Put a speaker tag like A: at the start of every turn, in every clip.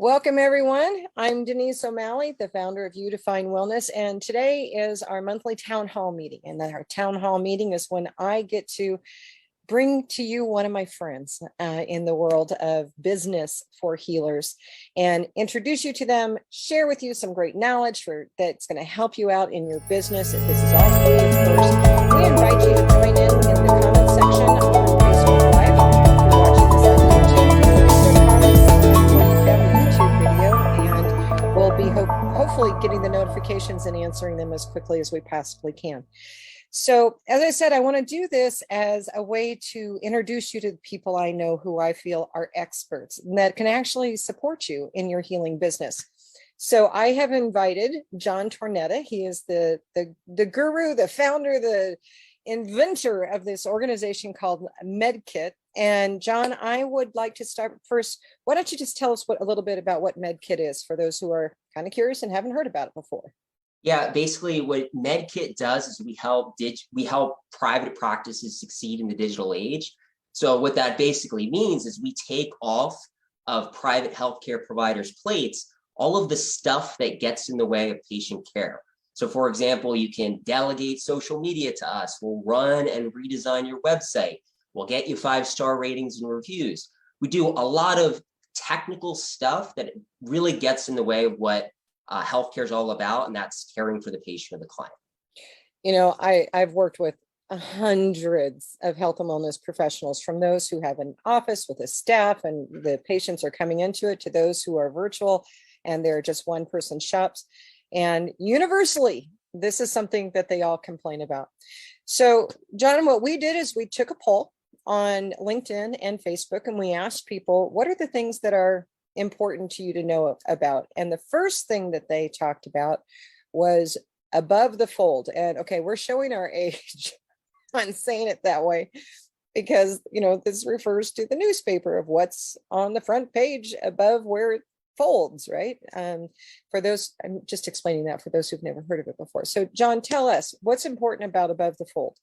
A: Welcome, everyone. I'm Denise O'Malley, the founder of You Define Wellness, and today is our monthly town hall meeting. And our town hall meeting is when I get to bring to you one of my friends in the world of business for healers and introduce you to them, share with you some great knowledge that's going to help you out in your business. If this is all for you, of course, we invite you to join in the comment section on Facebook Live. If you're watching this on YouTube, leave your comments like you have a YouTube video, and we'll be hopefully getting the notifications and answering them as quickly as we possibly can. So, as I said, I want to do this as a way to introduce you to the people I know who I feel are experts and that can actually support you in your healing business. So I have invited John Tornetta. He is the guru, the founder, the inventor of this organization called MedKit. And John, I would like to start first. Why don't you just tell us a little bit about what MedKit is for those who are kind of curious and haven't heard about it before?
B: Yeah, basically what MedKit does is we help private practices succeed in the digital age. So what that basically means is we take off of private healthcare providers' plates all of the stuff that gets in the way of patient care. So for example, you can delegate social media to us. We'll run and redesign your website. We'll get you 5-star ratings and reviews. We do a lot of technical stuff that really gets in the way of what healthcare is all about, and that's caring for the patient or the client.
A: You know, I've worked with hundreds of health and wellness professionals, from those who have an office with a staff and the patients are coming into it, to those who are virtual and they're just one-person shops. And universally, this is something that they all complain about. So, John, what we did is we took a poll on LinkedIn and Facebook, and we asked people, what are the things that are important to you to know about? And the first thing that they talked about was above the fold. And okay, we're showing our age. I'm saying it that way because, you know, this refers to the newspaper of what's on the front page above where it folds, right? For those, I'm just explaining that for those who've never heard of it before. So John, tell us what's important about above the fold.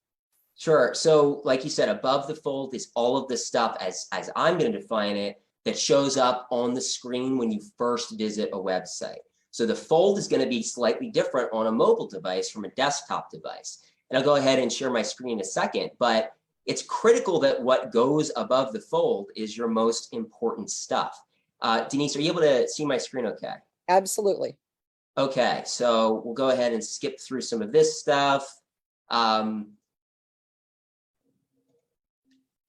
B: Sure. So like you said, above the fold is all of the stuff, as I'm going to define it, that shows up on the screen when you first visit a website. So the fold is going to be slightly different on a mobile device from a desktop device. And I'll go ahead and share my screen in a second, but it's critical that what goes above the fold is your most important stuff. Denise, are you able to see my screen okay?
A: Absolutely.
B: Okay, so we'll go ahead and skip through some of this stuff.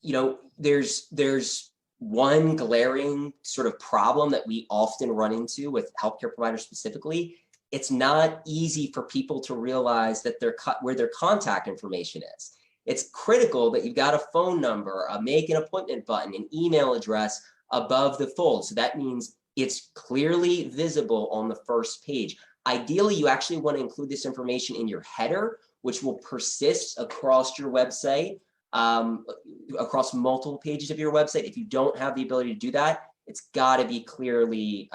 B: You know, there's one glaring sort of problem that we often run into with healthcare providers specifically. It's not easy for people to realize that where their contact information is. It's critical that you've got a phone number, a make an appointment button, an email address above the fold. So that means it's clearly visible on the first page. Ideally, you actually want to include this information in your header, which will persist across your website, across multiple pages of your website. If you don't have the ability to do that, it's got to be clearly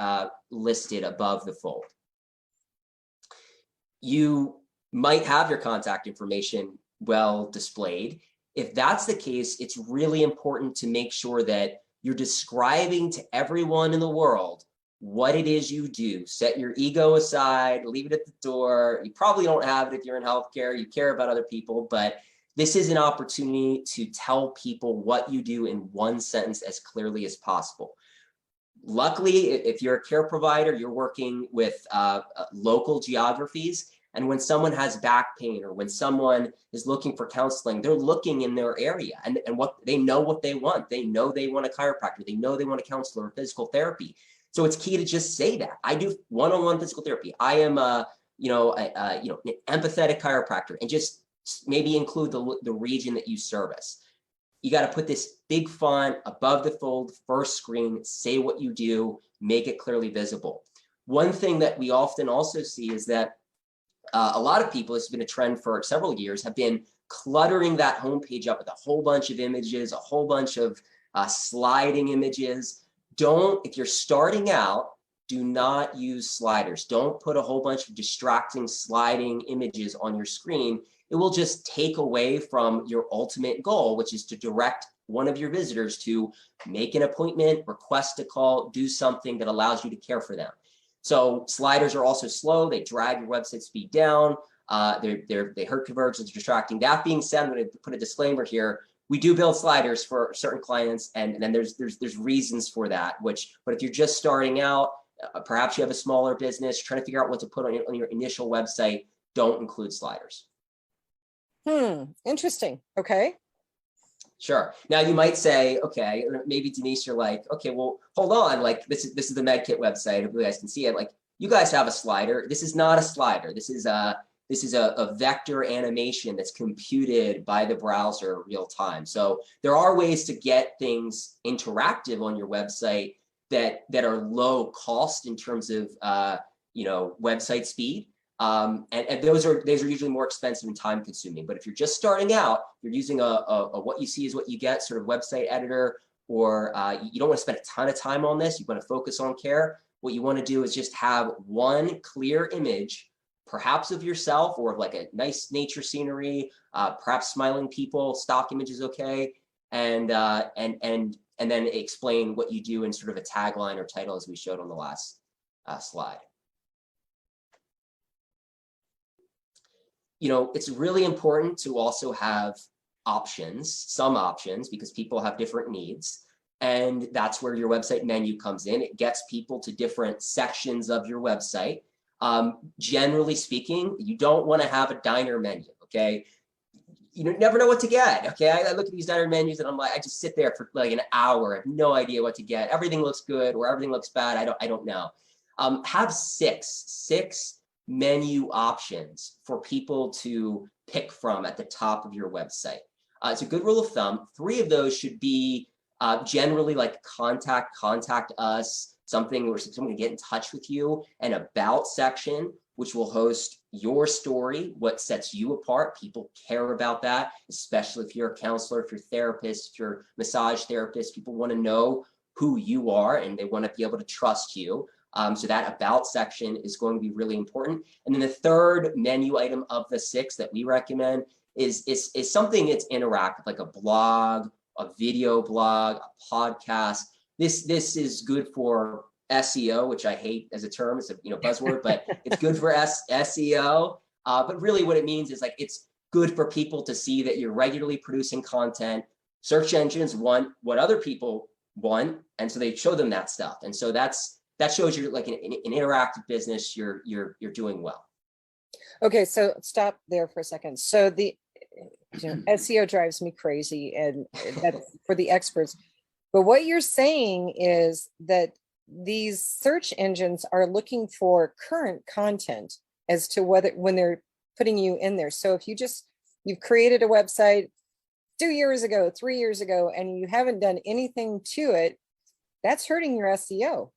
B: listed above the fold. You might have your contact information well displayed. If that's the case, it's really important to make sure that you're describing to everyone in the world what it is you do. Set your ego aside, leave it at the door. You probably don't have it if you're in healthcare, you care about other people, but this is an opportunity to tell people what you do in one sentence as clearly as possible. Luckily, if you're a care provider, you're working with local geographies. And when someone has back pain or when someone is looking for counseling, they're looking in their area and what they know what they want. They know they want a chiropractor. They know they want a counselor or physical therapy. So it's key to just say that. I do one-on-one physical therapy. I am an empathetic chiropractor, and just maybe include the region that you service. You got to put this big font above the fold, first screen, say what you do, make it clearly visible. One thing that we often also see is that a lot of people, this has been a trend for several years, have been cluttering that homepage up with a whole bunch of images, a whole bunch of sliding images. If you're starting out, do not use sliders. Don't put a whole bunch of distracting sliding images on your screen. It will just take away from your ultimate goal, which is to direct one of your visitors to make an appointment, request a call, do something that allows you to care for them. So sliders are also slow. They drag your website speed down. They hurt conversions, distracting. That being said, I'm going to put a disclaimer here. We do build sliders for certain clients, and then there's reasons for that. But if you're just starting out, perhaps you have a smaller business, trying to figure out what to put on your initial website, don't include sliders.
A: Interesting. Okay.
B: Sure. Now you might say, okay, maybe Denise, you're like, okay, well, hold on. Like this is the MedKit website. If you guys can see it, like you guys have a slider. This is not a slider. This is a vector animation that's computed by the browser real time. So there are ways to get things interactive on your website that are low cost in terms of website speed. And those are usually more expensive and time consuming. But if you're just starting out, you're using a what you see is what you get sort of website editor, or you don't want to spend a ton of time on this. You want to focus on care. What you want to do is just have one clear image, perhaps of yourself or of like a nice nature scenery, perhaps smiling people. Stock image is okay, and then explain what you do in sort of a tagline or title, as we showed on the last slide. It's really important to also have some options, because people have different needs. And that's where your website menu comes in. It gets people to different sections of your website. Generally speaking, you don't want to have a diner menu, okay? You never know what to get, okay? I look at these diner menus and I'm like, I just sit there for like an hour. I have no idea what to get. Everything looks good or everything looks bad. I don't know. Have six menu options for people to pick from at the top of your website. It's a good rule of thumb. 3 of those should be generally like contact us, something where someone can get in touch with you, an about section, which will host your story, what sets you apart. People care about that, especially if you're a counselor, if you're a therapist, if you're a massage therapist. People want to know who you are and they want to be able to trust you. So that about section is going to be really important. And then the third menu item of the 6 that we recommend is something that's interactive, like a blog, a video blog, a podcast. This is good for SEO, which I hate as a term. It's a buzzword, but it's good for SEO. But really what it means is like it's good for people to see that you're regularly producing content. Search engines want what other people want, and so they show them that stuff. And so that shows you're like an interactive business. You're doing well. Okay,
A: so stop there for a second. So the SEO drives me crazy, and that's for the experts. But what you're saying is that these search engines are looking for current content as to when they're putting you in there. So if you've created a website 2 years ago, 3 years ago, and you haven't done anything to it, that's hurting your SEO.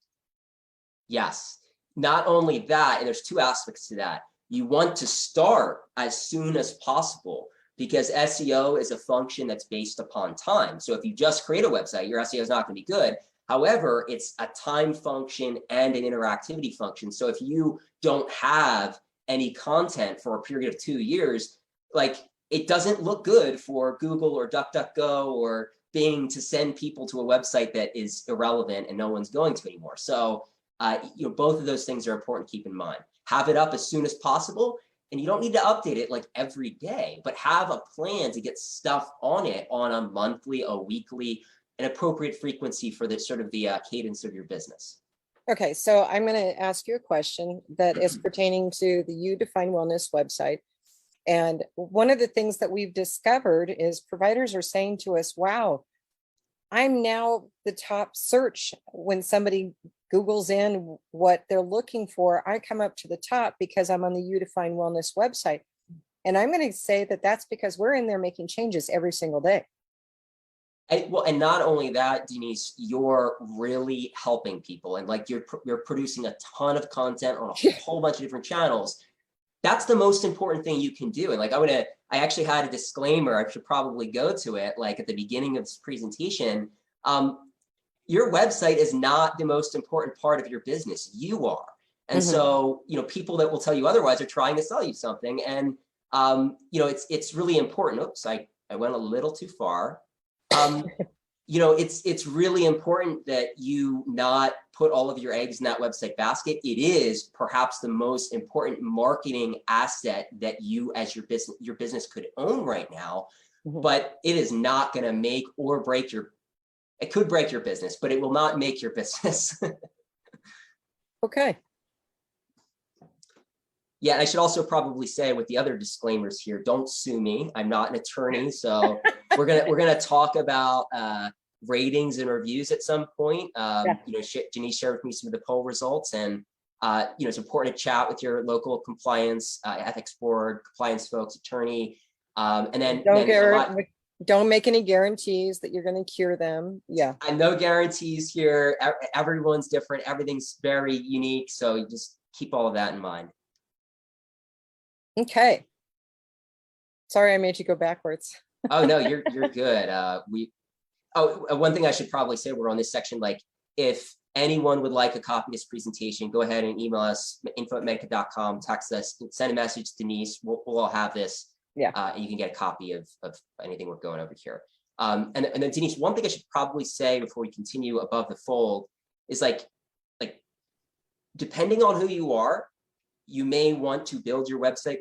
B: Yes. Not only that, and there's 2 aspects to that. You want to start as soon as possible, because SEO is a function that's based upon time. So if you just create a website, your SEO is not going to be good. However, it's a time function and an interactivity function. So if you don't have any content for a period of 2 years, like it doesn't look good for Google or DuckDuckGo or Bing to send people to a website that is irrelevant and no one's going to anymore. So both of those things are important to keep in mind. Have it up as soon as possible, and you don't need to update it like every day, but have a plan to get stuff on it on a monthly, a weekly, an appropriate frequency for the sort of the cadence of your business.
A: Okay, so I'm going to ask you a question that is pertaining to the You Define Wellness website. And one of the things that we've discovered is providers are saying to us, wow, I'm now the top search. When somebody Googles in what they're looking for, I come up to the top because I'm on the You Define Wellness website. And I'm going to say that that's because we're in there making changes every single day.
B: And not only that, Denise, you're really helping people, and like you're producing a ton of content on a whole bunch of different channels. That's the most important thing you can do. And like I actually had a disclaimer. I should probably go to it like at the beginning of this presentation. Your website is not the most important part of your business. You are. And so, people that will tell you otherwise are trying to sell you something. And, it's really important. Oops, I went a little too far. You know, it's really important that you not put all of your eggs in that website basket. It is perhaps the most important marketing asset that you as your business could own right now, but it is not going to make or break your, it could break your business, but it will not make your business.
A: Okay.
B: Yeah, and I should also probably say with the other disclaimers here, don't sue me. I'm not an attorney, so we're gonna talk about ratings and reviews at some point. You know, Denise shared with me some of the poll results, and you know, it's important to chat with your local compliance, ethics board, compliance folks, attorney, and then
A: don't make any guarantees that you're going to cure them. Yeah,
B: and no guarantees here. Everyone's different. Everything's very unique, so you just keep all of that in mind.
A: Okay. Sorry, I made you go backwards.
B: Oh no, you're good. One thing I should probably say, we're on this section, like if anyone would like a copy of this presentation, go ahead and email us, info@medica.com, text us, send a message to Denise. We'll all have this.
A: Yeah.
B: And you can get a copy of anything we're going over here. And then Denise, one thing I should probably say before we continue above the fold is like depending on who you are, you may want to build your website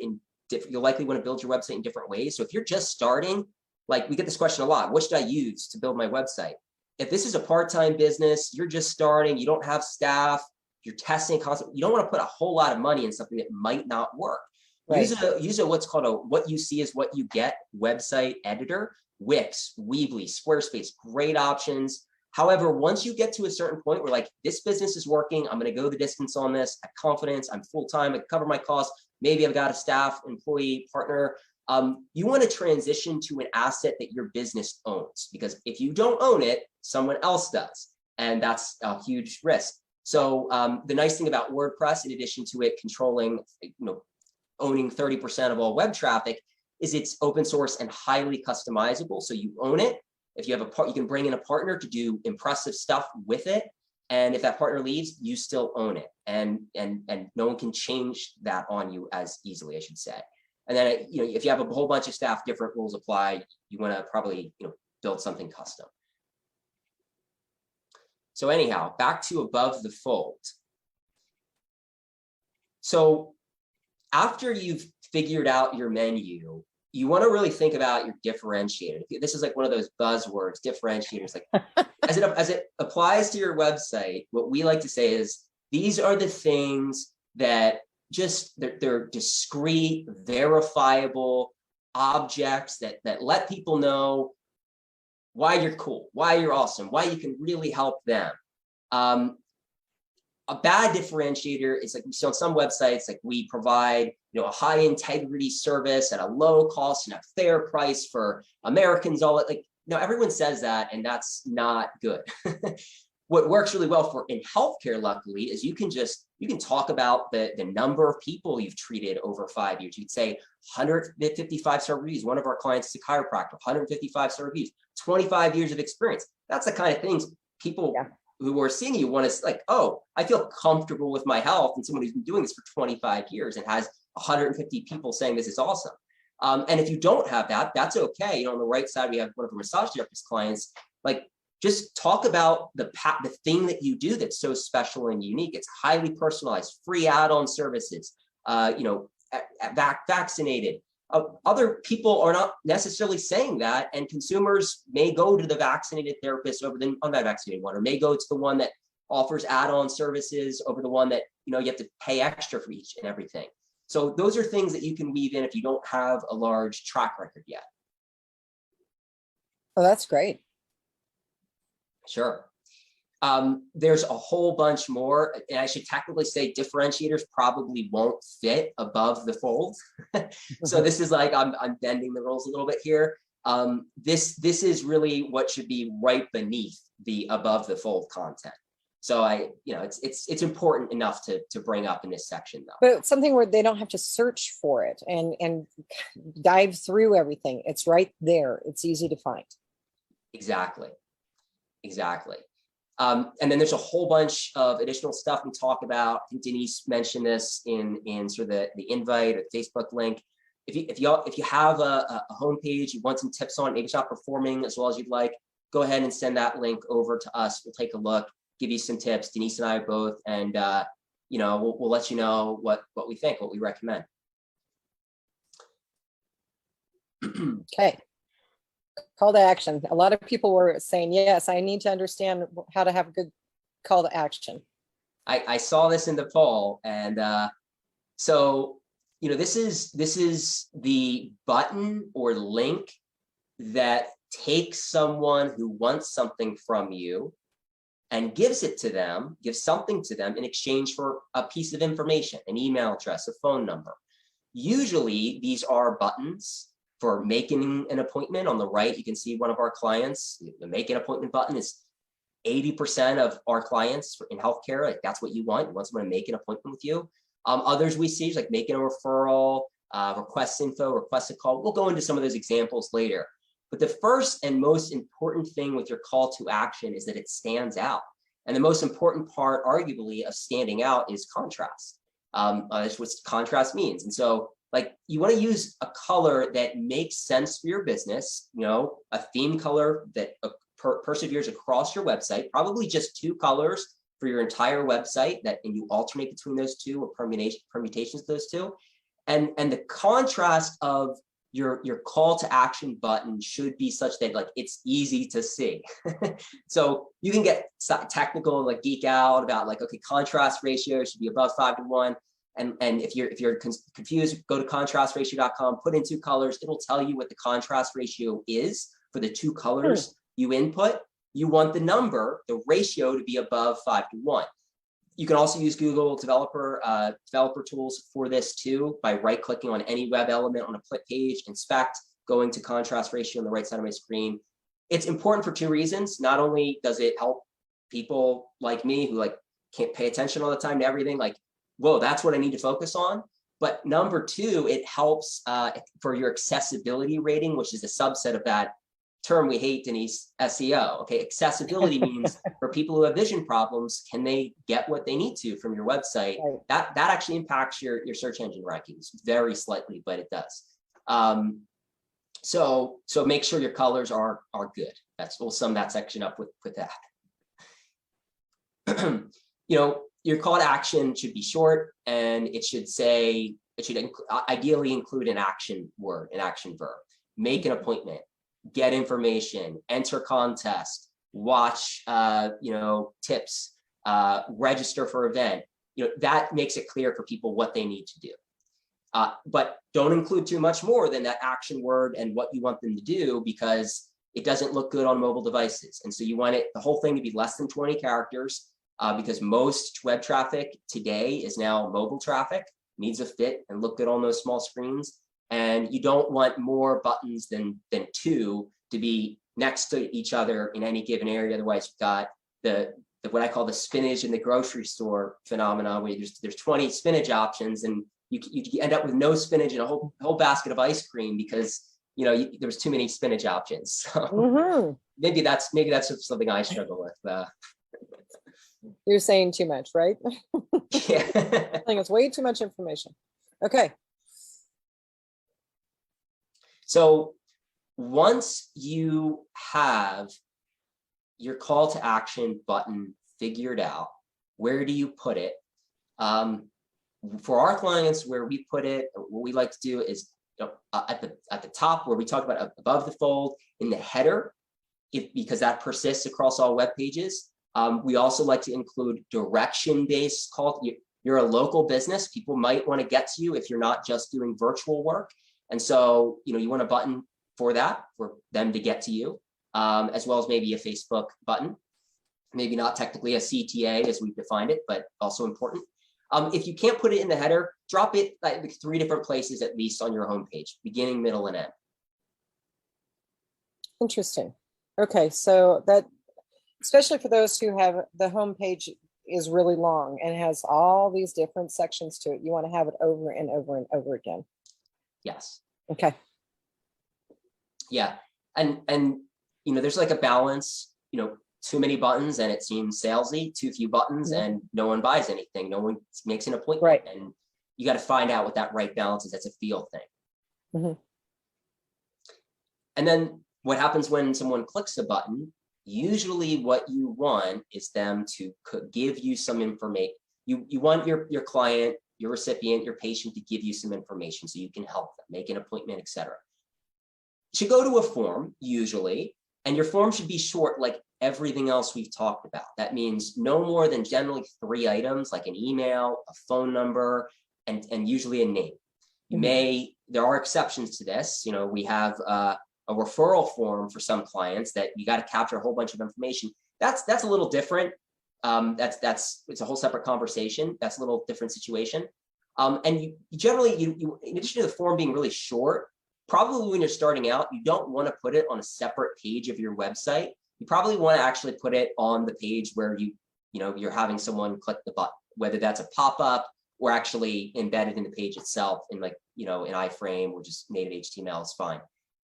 B: you'll likely want to build your website in different ways. So if you're just starting, like we get this question a lot, what should I use to build my website? If this is a part-time business, you're just starting, you don't have staff, you're testing constantly, you don't want to put a whole lot of money in something that might not work. Right. Use a what's called a what you see is what you get website editor. Wix, Weebly, Squarespace, great options. However, once you get to a certain point where like this business is working, I'm going to go the distance on this, I have confidence, I'm full-time, I cover my costs, maybe I've got a staff, employee, partner. You want to transition to an asset that your business owns, because if you don't own it, someone else does. And that's a huge risk. So the nice thing about WordPress, in addition to it controlling, owning 30% of all web traffic, is it's open source and highly customizable. So you own it. If you have you can bring in a partner to do impressive stuff with it. And if that partner leaves, you still own it. And no one can change that on you as easily, I should say. And then, if you have a whole bunch of staff, different rules apply. You want to probably, build something custom. So anyhow, back to above the fold. So after you've figured out your menu, you want to really think about your differentiator. This is like one of those buzzwords, differentiators. Like as it applies to your website, what we like to say is these are the things that they're discrete, verifiable objects that let people know why you're cool, why you're awesome, why you can really help them. A bad differentiator is like we see on some websites, like we provide, a high integrity service at a low cost and a fair price for Americans. Everyone says that, and that's not good. What works really well in healthcare, luckily, is you can talk about the number of people you've treated over 5 years. You'd say 155-star reviews. One of our clients is a chiropractor, 155-star reviews, 25 years of experience. That's the kind of things people who are seeing you want to like, oh, I feel comfortable with my health, and someone who's been doing this for 25 years and has 150 people saying this is awesome. And if you don't have that, that's okay. On the right side, we have one of our massage therapist clients, like just talk about the thing that you do that's so special and unique. It's highly personalized, free add-on services, vaccinated. Other people are not necessarily saying that, and consumers may go to the vaccinated therapist over the unvaccinated one, or may go to the one that offers add-on services over the one that you have to pay extra for each and everything. So those are things that you can weave in if you don't have a large track record yet.
A: Oh, that's great.
B: Sure. There's a whole bunch more, and I should technically say differentiators probably won't fit above the fold. So this is like I'm bending the rules a little bit here. This is really what should be right beneath the above the fold content. So it's important enough to bring up in this section, though.
A: But something where they don't have to search for it and dive through everything. It's right there. It's easy to find.
B: Exactly. And then there's a whole bunch of additional stuff we talk about. I think Denise mentioned this in sort of the invite or Facebook link. if you have a homepage, you want some tips on it, maybe it's not performing as well as you'd like, go ahead and send that link over to us. We'll take a look, give you some tips. Denise and I both, and we'll let you know what we think, what we recommend.
A: Okay. Call to action. A lot of people were saying, yes, I need to understand how to have a good call to action.
B: I saw this in the fall, and so this is the button or link that takes someone who wants something from you and gives something to them in exchange for a piece of information, an email address, a phone number. Usually these are buttons for making an appointment. On the right, you can see one of our clients. The make an appointment button is 80% of our clients in healthcare. Like, that's what you want. You want someone to make an appointment with you. Others we see like making a referral, request info, request a call. We'll go into some of those examples later. But the first and most important thing with your call to action is that it stands out. And the most important part, arguably, of standing out is contrast. That's what contrast means. And so, like, you want to use a color that makes sense for your business, a theme color that perseveres across your website, probably just 2 colors for your entire website, and you alternate between those 2 or permutations of those 2. And the contrast of your call to action button should be such that, like, it's easy to see. So you can get technical, like geek out about, like, okay, contrast ratio should be above 5:1. And if you're confused, go to contrastratio.com, put in 2 colors. It'll tell you what the contrast ratio is for the 2 colors you input. You want the number, the ratio, to be above 5:1. You can also use Google developer tools for this too, by right-clicking on any web element on a page, inspect, going to contrast ratio on the right side of my screen. It's important for 2 reasons. Not only does it help people like me who, like, can't pay attention all the time to everything, like, whoa, that's what I need to focus on. But number 2, it helps for your accessibility rating, which is a subset of that term we hate, Denise, SEO. Okay, accessibility means for people who have vision problems, can they get what they need to from your website? Right. That actually impacts your search engine rankings very slightly, but it does. So make sure your colors are good. We'll sum that section up with that. Your call to action should be short, and it should ideally include an action word, an action verb. Make an appointment, get information, enter contest, watch tips, register for event. That makes it clear for people what they need to do. But don't include too much more than that action word and what you want them to do, because it doesn't look good on mobile devices. And so you want the whole thing to be less than 20 characters, because most web traffic today is now mobile traffic, needs to fit and look good on those small screens. And you don't want more buttons than 2 to be next to each other in any given area. Otherwise, you've got the what I call the spinach in the grocery store phenomena, where there's 20 spinach options, and you end up with no spinach and a whole basket of ice cream because there was too many spinach options. So maybe that's something I struggle with.
A: You're saying too much, right?
B: Yeah.
A: I think it's way too much information. Okay.
B: So once you have your call to action button figured out, where do you put it? For our clients, where we put it, what we like to do is at the top, where we talk about above the fold, in the header, because that persists across all web pages. We also like to include direction-based call. You're a local business. People might want to get to you if you're not just doing virtual work. And so, you want a button for that, for them to get to you, as well as maybe a Facebook button. Maybe not technically a CTA as we've defined it, but also important. If you can't put it in the header, drop it like 3 different places at least on your homepage, beginning, middle, and end.
A: Interesting. Okay, so that, especially for those who have the homepage is really long and has all these different sections to it, you want to have it over and over and over again.
B: Yes.
A: Okay.
B: Yeah. And there's like a balance, too many buttons and it seems salesy, too few buttons and no one buys anything. No one makes an appointment.
A: Right.
B: And you got to find out what that right balance is. That's a feel thing.
A: Mhm.
B: And then what happens when someone clicks a button? Usually what you want is them to give you some information. You want your client, your recipient, your patient to give you some information so you can help them, make an appointment, etc. You should go to a form usually, and your form should be short like everything else we've talked about. That means no more than generally 3 items, like an email, a phone number, and usually a name. There are exceptions to this. We have a referral form for some clients that you got to capture a whole bunch of information. That's a little different. It's a whole separate conversation. That's a little different situation. And you generally, in addition to the form being really short, probably when you're starting out, you don't want to put it on a separate page of your website. You probably want to actually put it on the page where you're having someone click the button, whether that's a pop-up or actually embedded in the page itself in an iframe or just native HTML is fine.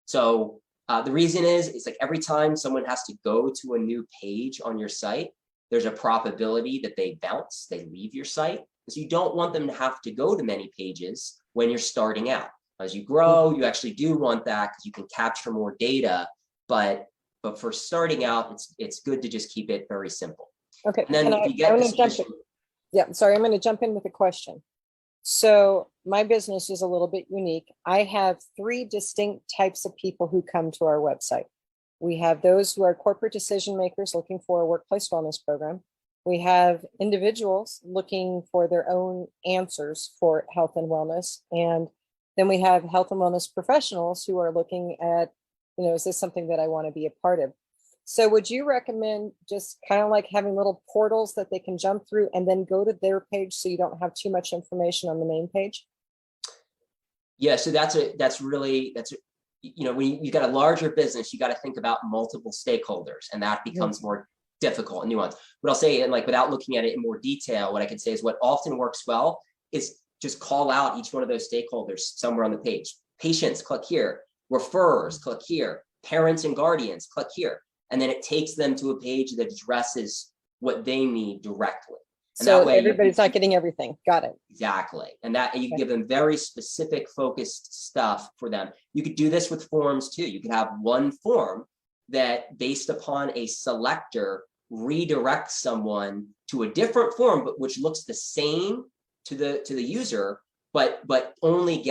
B: So the reason is, it's like every time someone has to go to a new page on your site, there's a probability that they bounce, they leave your site. So you don't want them to have to go to many pages when you're starting out. As you grow, you actually do want that because you can capture more data, but for starting out, it's good to just keep it very simple.
A: Okay.
B: And then if you get this addition,
A: yeah, sorry, I'm going to jump in with a question. So my business is a little bit unique. I have 3 distinct types of people who come to our website. We have those who are corporate decision makers looking for a workplace wellness program. We have individuals looking for their own answers for health and wellness. And then we have health and wellness professionals who are looking at, is this something that I want to be a part of? So would you recommend just kind of like having little portals that they can jump through and then go to their page so you don't have too much information on the main page?
B: Yeah, so when you got a larger business, you got to think about multiple stakeholders, and that becomes more difficult and nuanced. But I'll say, and without looking at it in more detail, what I can say is what often works well is just call out each one of those stakeholders somewhere on the page. Patients, click here. Referrers, click here. Parents and guardians, click here. And then it takes them to a page that addresses what they need directly. And
A: so
B: that way
A: everybody's not getting everything. Got it.
B: Exactly. And that you can give them very specific focused stuff for them. You could do this with forms too. You could have one form that, based upon a selector, redirects someone to a different form, but which looks the same to the user, but only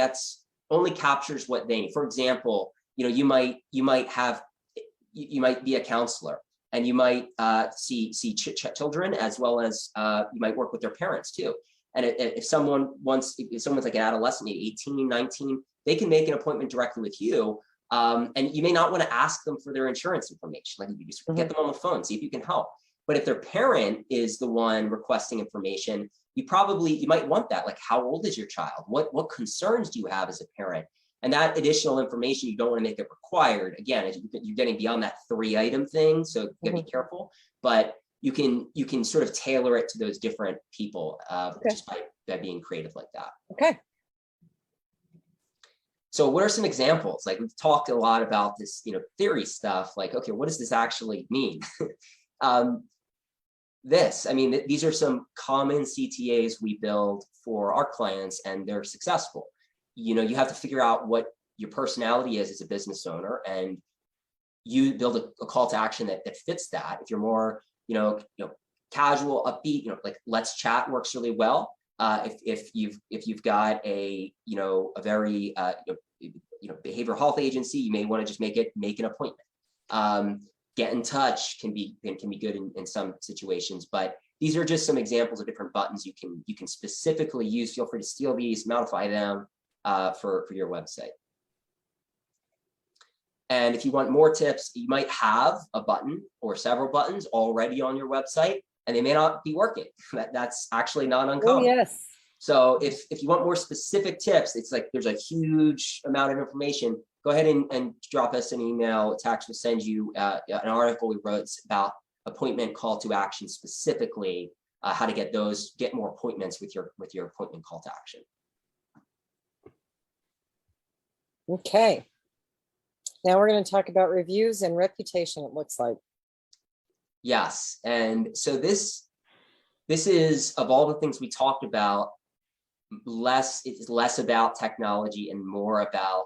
B: captures what they need. For example, you might be a counselor, and you might see children, as well as you might work with their parents too. And if someone's like an adolescent, 18, 19, they can make an appointment directly with you. And you may not want to ask them for their insurance information. Like, you just get them on the phone, see if you can help. But if their parent is the one requesting information, you might want that. Like, how old is your child? What concerns do you have as a parent? And that additional information, you don't want to make it required. Again, you're getting beyond that 3-item thing, so you gotta be careful. But you can sort of tailor it to those different people just by being creative like that.
A: Okay.
B: So what are some examples? Like, we've talked a lot about this, theory stuff. Like, okay, what does this actually mean? These are some common CTAs we build for our clients, and they're successful. You have to figure out what your personality is as a business owner, and you build a call to action that fits that. If you're more, casual, upbeat, like let's chat works really well. If you've got a very behavioral health agency, you may want to just make an appointment. Get in touch can be good in some situations, but these are just some examples of different buttons you can specifically use. Feel free to steal these, modify them for your website. And if you want more tips, you might have a button or several buttons already on your website, and they may not be working. That's actually not uncommon.
A: Oh, yes.
B: So if you want more specific tips, it's like there's a huge amount of information. Go ahead and drop us an email. Tax will send you an article we wrote about appointment call to action, specifically how to get more appointments with your appointment call to action.
A: Okay. Now we're going to talk about reviews and reputation, it looks like.
B: Yes. And so this is, of all the things we talked about, it's less about technology and more about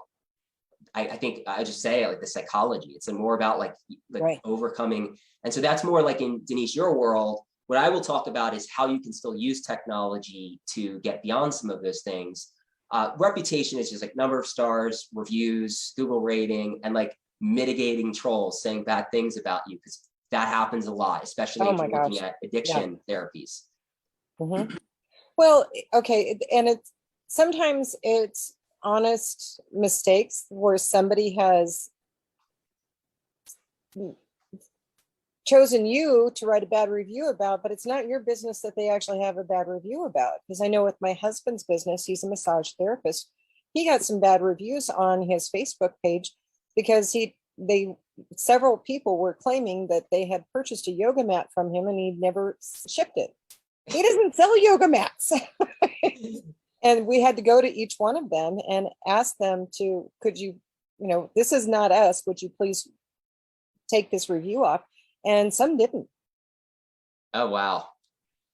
B: I think I just say it, like the psychology. It's more about like
A: Right.
B: overcoming. And so that's more like in Denise, your world. What I will talk about is how you can still use technology to get beyond some of those things. Reputation is just like number of stars, reviews, Google rating, and like mitigating trolls saying bad things about you, because that happens a lot, especially
A: Oh
B: if
A: my
B: you're looking
A: gosh.
B: at
A: Yeah.
B: addiction therapies.
A: Mhm. Well, okay, and it's sometimes it's honest mistakes where somebody has chosen you to write a bad review about, but it's not your business that they actually have a bad review about. Because I know with my husband's business, he's a massage therapist. He got some bad reviews on his Facebook page because several people were claiming that they had purchased a yoga mat from him and he never shipped it. He doesn't sell yoga mats. And we had to go to each one of them and ask them to, could you, this is not us. Would you please take this review off? And some didn't.
B: Oh, wow.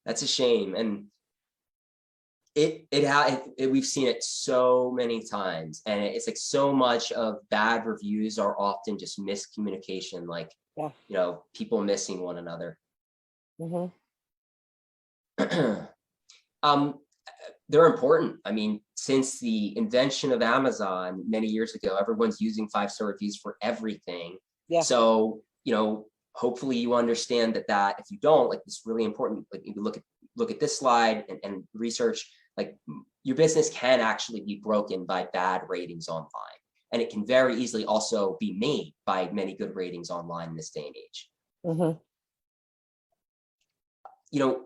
B: That's a shame. And we've seen it so many times, and it's like so much of bad reviews are often just miscommunication, like,
A: Yeah.
B: People missing one another.
A: Mhm.
B: They're important. I mean, since the invention of Amazon many years ago, everyone's using 5-star reviews for everything.
A: Yeah.
B: So, hopefully you understand that if you don't, like, it's really important. Like, you look at this slide and research, like, your business can actually be broken by bad ratings online. And it can very easily also be made by many good ratings online in this day and age.
A: Mhm.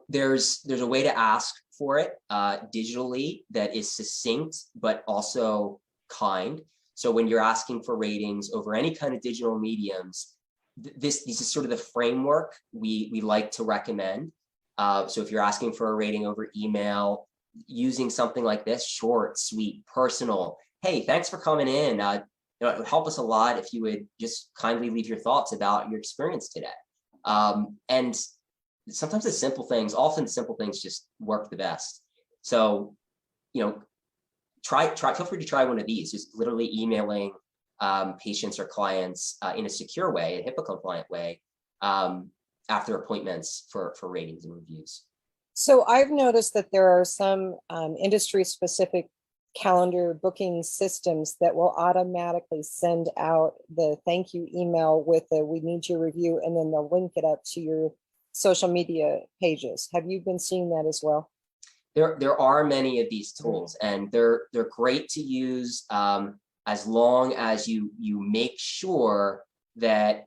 B: There's a way to ask for it digitally that is succinct, but also kind. So when you're asking for ratings over any kind of digital mediums, this is sort of the framework we like to recommend. So if you're asking for a rating over email, using something like this, short, sweet, personal. Hey, thanks for coming in. It would help us a lot if you would just kindly leave your thoughts about your experience today. And sometimes often simple things just work the best. So, feel free to try one of these, just literally emailing patients or clients in a secure way, a HIPAA compliant way, after appointments for ratings and reviews.
A: So I've noticed that there are some industry specific calendar booking systems that will automatically send out the thank you email with the we need your review, and then they'll link it up to your social media pages. Have you been seeing that as well?
B: There are many of these tools, and they're great to use as long as you make sure that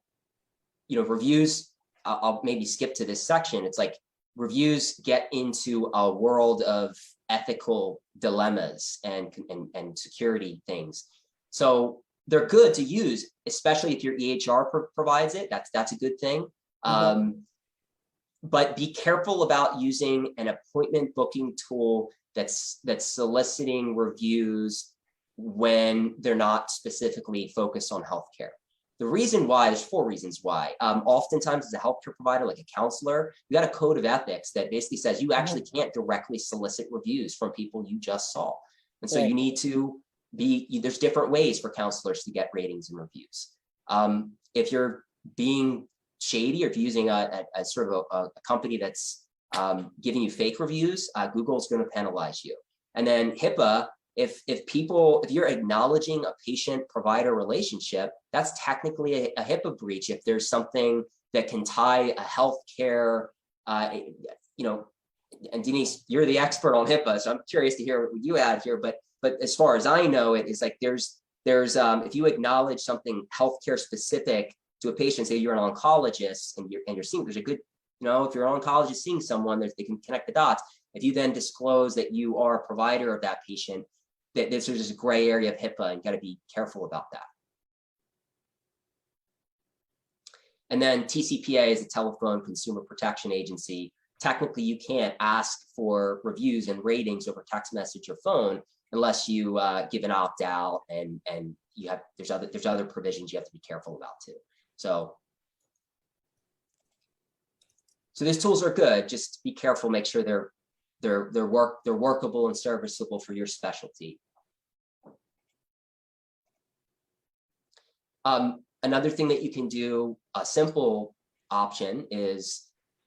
B: reviews. I'll maybe skip to this section. It's like reviews get into a world of ethical dilemmas and security things. So they're good to use, especially if your EHR provides it. That's a good thing. But be careful about using an appointment booking tool that's soliciting reviews when they're not specifically focused on healthcare. The reason why, there's 4 reasons why. Oftentimes as a healthcare provider, like a counselor, you got a code of ethics that basically says you actually can't directly solicit reviews from people you just saw. And so you need to there's different ways for counselors to get ratings and reviews. If you're being shady, or if you're using a sort of a company that's giving you fake reviews, Google is going to penalize you. And then HIPAA, if you're acknowledging a patient-provider relationship, that's technically a HIPAA breach. If there's something that can tie a healthcare, and Denise, you're the expert on HIPAA, so I'm curious to hear what you add here. But as far as I know, it is like there's if you acknowledge something healthcare specific to a patient, say you're an oncologist and you're seeing, there's a good, if you're an oncologist seeing someone, they can connect the dots. If you then disclose that you are a provider of that patient, that there's a gray area of HIPAA, and you got to be careful about that. And then TCPA is a Telephone Consumer Protection Agency. Technically, you can't ask for reviews and ratings over text message or phone unless you give an opt-out, and there's other provisions you have to be careful about too. So these tools are good. Just be careful. Make sure they're workable and serviceable for your specialty. Another thing that you can do, a simple option is,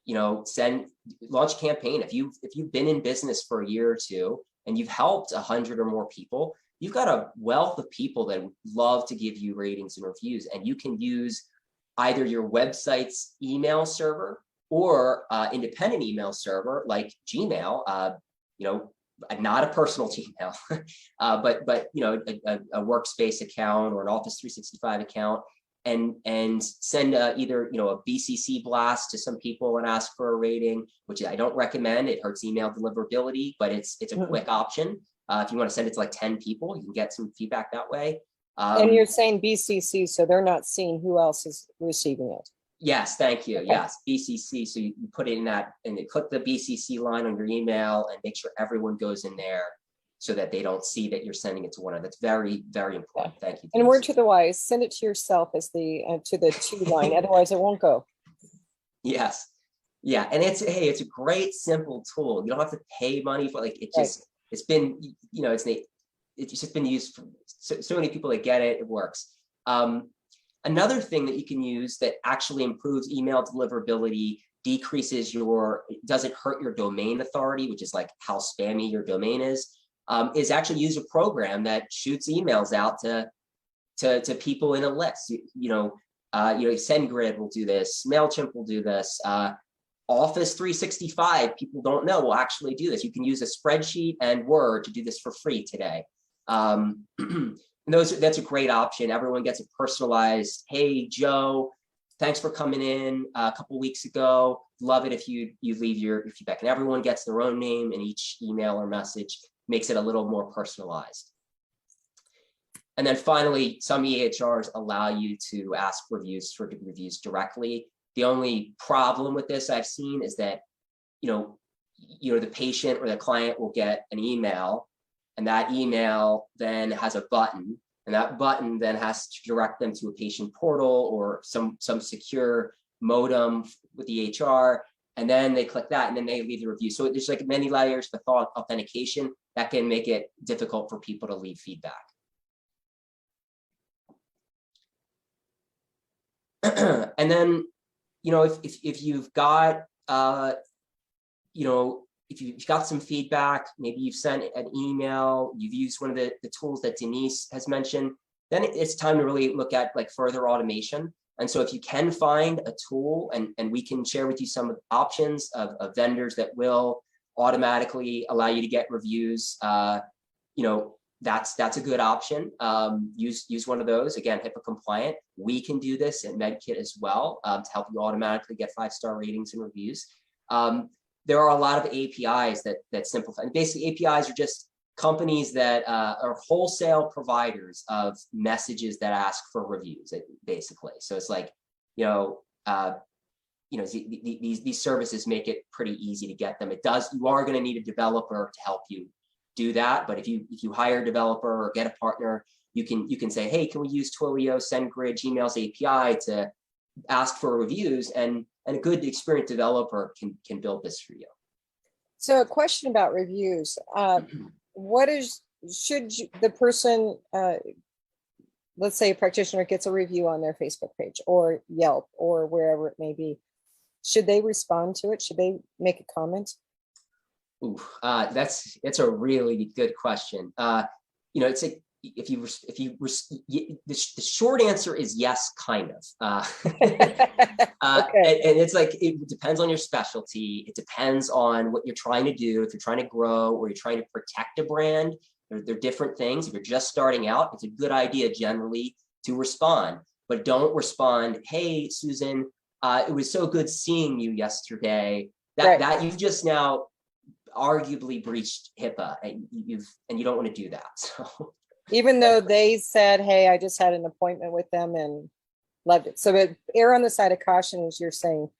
B: launch a campaign. If you've been in business for a year or two and you've helped 100 or more people, you've got a wealth of people that would love to give you ratings and reviews, and you can use either your website's email server or independent email server like Gmail, not a personal Gmail, but a workspace account or an Office 365 account, and send either a BCC blast to some people and ask for a rating, which I don't recommend. It hurts email deliverability, but it's a quick option. If you want to send it to like 10 people, you can get some feedback that way.
A: And you're saying BCC, so they're not seeing who else is receiving it.
B: Yes, thank you.
A: Okay.
B: Yes, BCC. So you put it in that, and you click the BCC line on your email and make sure everyone goes in there so that they don't see that you're sending it to one of them. That's very, very important. Thank you.
A: And word to the wise, send it to yourself as the to the to line. Otherwise, it won't go.
B: Yes. Yeah, and it's a great simple tool. You don't have to pay money for it. Just it's been it's just been used for so many people that get it. It works. Another thing that you can use that actually improves email deliverability, doesn't hurt your domain authority, which is like how spammy your domain is actually use a program that shoots emails out to people in a list. SendGrid will do this, MailChimp will do this, Office 365, people don't know, will actually do this. You can use a spreadsheet and Word to do this for free today. That's a great option. Everyone gets a personalized, hey, Joe, thanks for coming in a couple weeks ago. Love it if you leave your feedback. And everyone gets their own name in each email or message, makes it a little more personalized. And then finally, some EHRs allow you to ask reviews directly. The only problem with this I've seen is that, the patient or the client will get an email, and that email then has a button, and that button then has to direct them to a patient portal or some secure modem with the EHR, and then they click that, and then they leave the review. So there's like many layers of authentication that can make it difficult for people to leave feedback. And then, if you've got, if you've got some feedback, maybe you've sent an email, you've used one of the tools that Denise has mentioned, then it's time to really look at like further automation. And so if you can find a tool, and we can share with you some options of vendors that will automatically allow you to get reviews, that's a good option. Use one of those. Again, HIPAA compliant. We can do this at MedKit as well to help you automatically get 5-star ratings and reviews. There are a lot of APIs that simplify. And basically, APIs are just companies that are wholesale providers of messages that ask for reviews, basically. So it's like, these services make it pretty easy to get them. You are going to need a developer to help you do that. But if you hire a developer or get a partner, you can say, hey, can we use Twilio, SendGrid, Gmail's API to ask for reviews, and a good experienced developer can build this for you.
A: So a question about reviews. The person, let's say a practitioner gets a review on their Facebook page or Yelp or wherever it may be, should they respond to it? Should they make a comment?
B: Ooh, that's a really good question. It's like the short answer is yes, kind of.
A: Okay.
B: And it's like, it depends on your specialty. It depends on what you're trying to do. If you're trying to grow or you're trying to protect a brand, they're different things. If you're just starting out, it's a good idea generally to respond, but don't respond, hey, Susan, it was so good seeing you yesterday. That you've just now arguably breached HIPAA, and you don't want to do that. So
A: even though they said, hey, I just had an appointment with them and loved it. So err on the side of caution, as you're saying,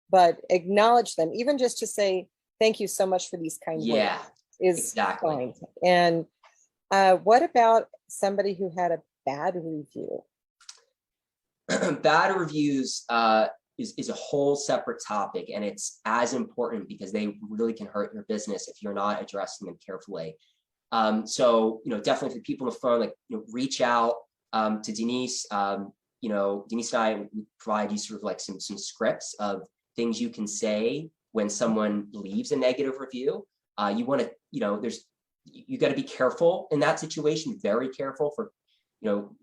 A: but acknowledge them, even just to say, thank you so much for these kind words is
B: exactly
A: fine. And what about somebody who had a bad review?
B: Bad reviews is a whole separate topic, and it's as important because they really can hurt your business if you're not addressing them carefully. So definitely for people on the phone, reach out to Denise. Denise and I provide you sort of like some scripts of things you can say when someone leaves a negative review. You want to, you got to be careful in that situation, very careful for,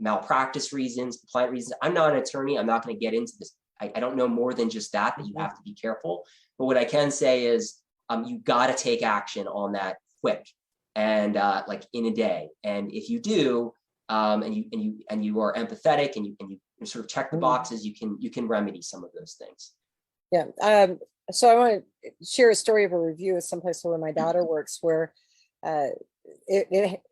B: malpractice reasons, compliant reasons. I'm not an attorney. I'm not going to get into this. I don't know more than just that you have to be careful. But what I can say is you got to take action on that quick and like in a day. And if you do, and you are empathetic and you sort of check the boxes, you can remedy some of those things.
A: Yeah. So I want to share a story of a review of someplace where my daughter works, where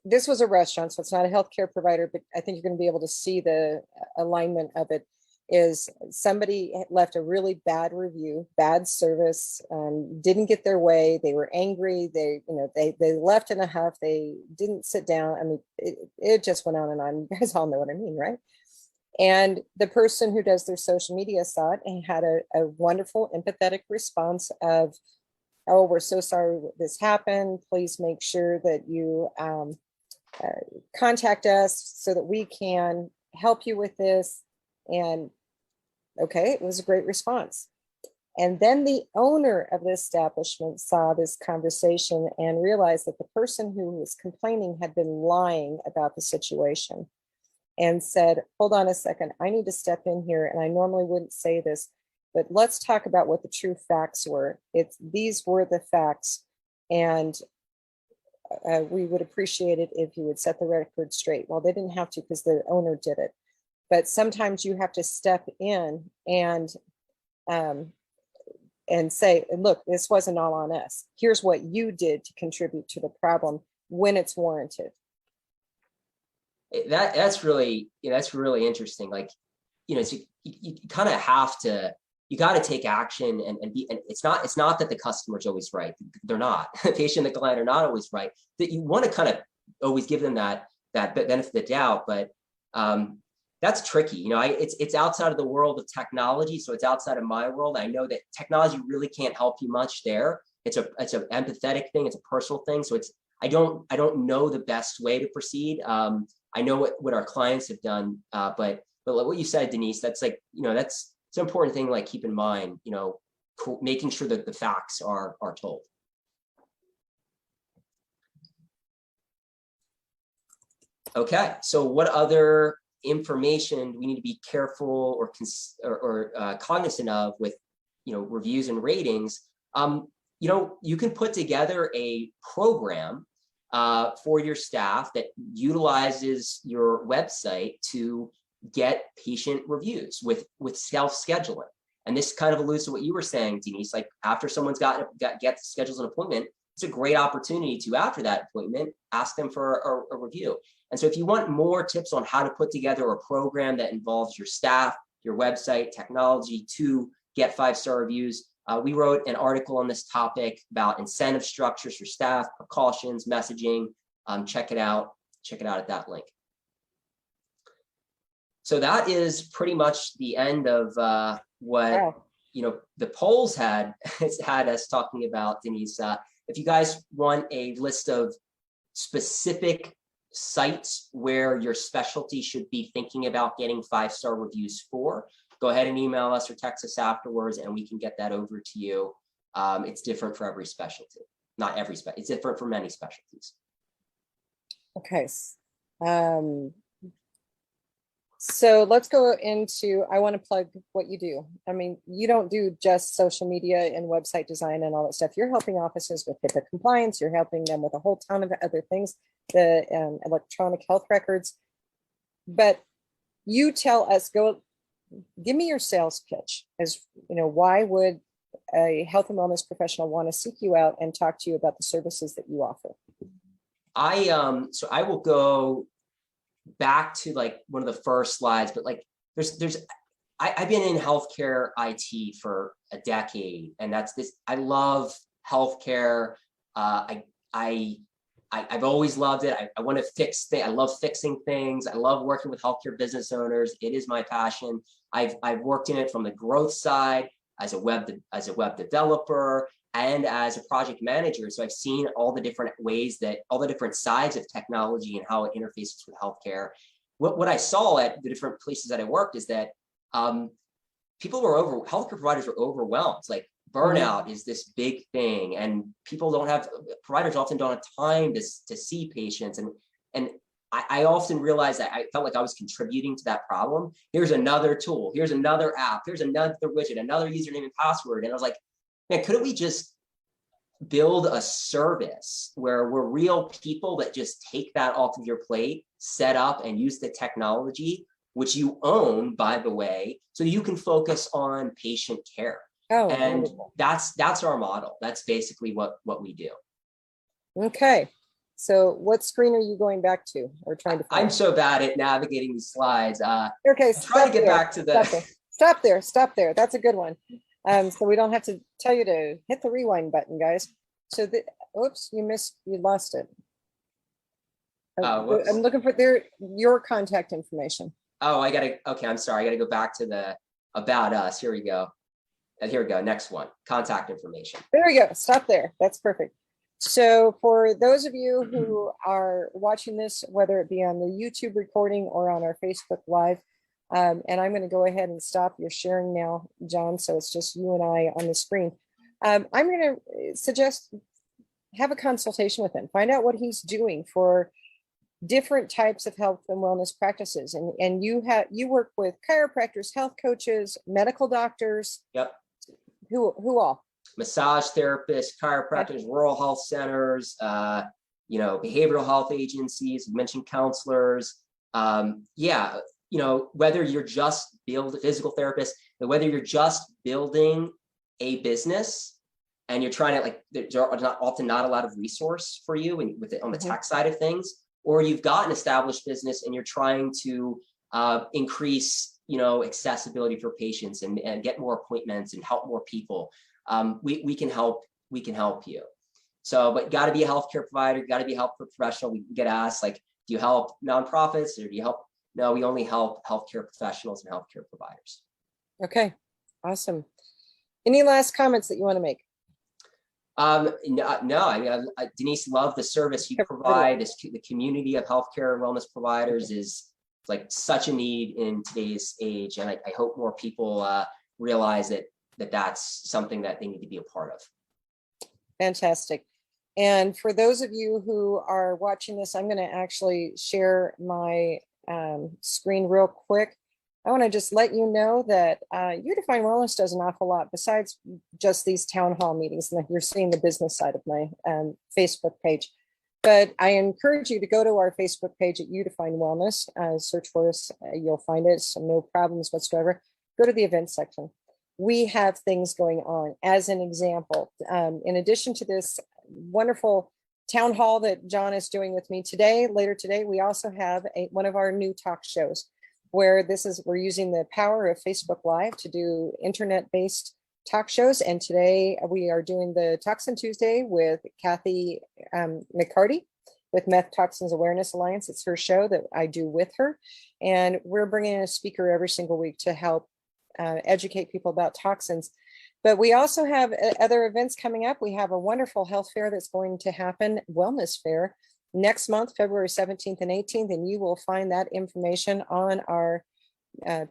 A: this was a restaurant, so it's not a healthcare provider, but I think you're going to be able to see the alignment of it. Is somebody left a really bad review, bad service, didn't get their way. They were angry. They left in a huff. They didn't sit down. I mean, it just went on and on. You guys all know what I mean, right? And the person who does their social media saw it and had a wonderful, empathetic response of, "Oh, we're so sorry this happened. Please make sure that you contact us so that we can help you with this." And okay, it was a great response. And then the owner of the establishment saw this conversation and realized that the person who was complaining had been lying about the situation, and said, "Hold on a second, I need to step in here. And I normally wouldn't say this, but let's talk about what the true facts were. These were the facts. And we would appreciate it if you would set the record straight." Well, they didn't have to because the owner did it. But sometimes you have to step in and say, "Look, this wasn't all on us. Here's what you did to contribute to the problem," when it's warranted.
B: That's really interesting. Like, so you kind of have to, you got to take action and it's not that the customer's always right. They're not. The patient and the client are not always right. That you want to kind of always give them that benefit of the doubt, but that's tricky. It's outside of the world of technology, so it's outside of my world. I know that technology really can't help you much there. It's an empathetic thing. It's a personal thing. So I don't know the best way to proceed. I know what our clients have done, but like what you said, Denise, that's like, it's an important thing. Like, keep in mind, making sure that the facts are told. Okay, so what other information do we need to be careful or cognizant of with reviews and ratings? You can put together a program for your staff that utilizes your website to get patient reviews with self-scheduling. And this kind of alludes to what you were saying, Denise. Like, after someone's schedules an appointment, it's a great opportunity to, after that appointment, ask them for a review. And so if you want more tips on how to put together a program that involves your staff, your website, technology to get 5-star reviews, we wrote an article on this topic about incentive structures for staff, precautions, messaging. Check it out at that link. So that is pretty much the end of what the polls had us talking about, Denise. If you guys want a list of specific sites where your specialty should be thinking about getting 5-star reviews for, go ahead and email us or text us afterwards, and we can get that over to you. It's different for every specialty. Not every it's different for many specialties.
A: Okay. So let's go into, I want to plug what you do. I mean, you don't do just social media and website design and all that stuff. You're helping offices with HIPAA compliance. You're helping them with a whole ton of other things, the electronic health records. But you tell us, give me your sales pitch. As why would a health and wellness professional want to seek you out and talk to you about the services that you offer?
B: So I will go back to like one of the first slides, but like I've been in healthcare IT for a decade, and I love healthcare. I've always loved it. I want to fix things. I love fixing things. I love working with healthcare business owners. It is my passion. I've worked in it from the growth side as a web developer and as a project manager. So I've seen all the different ways all the different sides of technology and how it interfaces with healthcare. what I saw at the different places that I worked is that people were healthcare providers were overwhelmed. Like burnout is this big thing, and providers often don't have time to see patients. And I often realized that I felt like I was contributing to that problem. Here's another tool, here's another app, here's another widget, another username and password. And I was like, man, couldn't we just build a service where we're real people that just take that off of your plate, set up and use the technology, which you own, by the way, so you can focus on patient care.
A: Oh,
B: and
A: wonderful.
B: that's our model. That's basically what we do.
A: Okay. So what screen are you going back to or trying to find?
B: I'm so bad at navigating these slides.
A: Okay,
B: try to get back to the
A: stop there. That's a good one. So we don't have to tell you to hit the rewind button, guys. So oops, you lost it. I'm looking for your contact information.
B: Oh, okay, I'm sorry. I gotta go back to the about us. Here we go. Here we go. Next one, contact information.
A: There we go. Stop there. That's perfect. So for those of you who are watching this, whether it be on the YouTube recording or on our Facebook Live, and I'm going to go ahead and stop your sharing now, John, so it's just you and I on the screen. I'm going to suggest have a consultation with him, find out what he's doing for different types of health and wellness practices. And you work with chiropractors, health coaches, medical doctors.
B: Yep.
A: Who all?
B: Massage therapists, chiropractors, rural health centers, behavioral health agencies, you mentioned counselors. Whether you're just physical therapists, whether you're just building a business and you're trying to there's often not a lot of resource for you and with it on the tech side of things, or you've got an established business and you're trying to increase, accessibility for patients and get more appointments and help more people. We can help you. So, but got to be a healthcare provider, got to be a healthcare professional. We get asked, do you help nonprofits or do you help? No, we only help healthcare professionals and healthcare providers.
A: Okay, awesome. Any last comments that you want to make?
B: No, I mean, Denise, love the service you provide. The community of healthcare and wellness providers is such a need in today's age. And I hope more people realize that's something that they need to be a part of.
A: Fantastic. And for those of you who are watching this, I'm going to actually share my screen real quick. I want to just let you know that Untitled Wellness does an awful lot besides just these town hall meetings. And you're seeing the business side of my Facebook page. But I encourage you to go to our Facebook page at Untitled Wellness. Search for us. You'll find it. So no problems whatsoever. Go to the events section. We have things going on. As an example, in addition to this wonderful town hall that John is doing with me later today, we also have one of our new talk shows where we're using the power of Facebook Live to do internet-based talk shows. And today we are doing the Toxin Tuesday with Kathy McCarty with Meth Toxins Awareness Alliance. It's her show that I do with her. And we're bringing in a speaker every single week to help educate people about toxins. But we also have other events coming up. We have a wonderful health fair that's going to happen, wellness fair, next month, February 17th and 18th, and you will find that information on our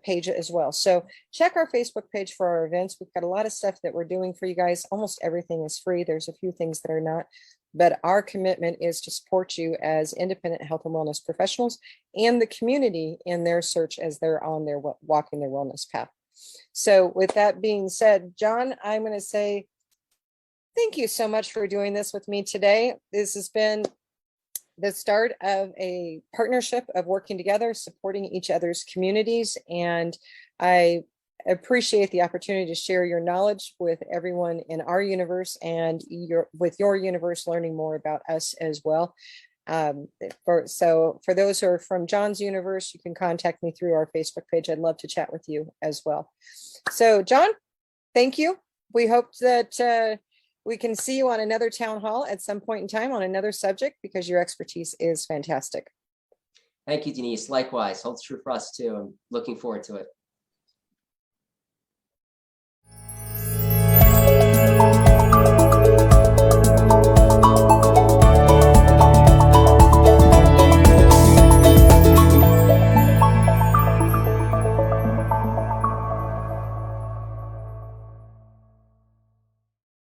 A: page as well. So check our Facebook page for our events. We've got a lot of stuff that we're doing for you guys. Almost everything is free. There's a few things that are not, but our commitment is to support you as independent health and wellness professionals and the community in their search as they're on their walking their wellness path. So with that being said, John, I'm going to say thank you so much for doing this with me today. This has been the start of a partnership of working together, supporting each other's communities. And I appreciate the opportunity to share your knowledge with everyone in our universe and with your universe, learning more about us as well. For those who are from John's universe, you can contact me through our Facebook page. I'd love to chat with you as well. So John, thank you. We hope that we can see you on another town hall at some point in time on another subject, because your expertise is fantastic.
B: Thank you, Denise. Likewise, holds true for us too. I'm looking forward to it.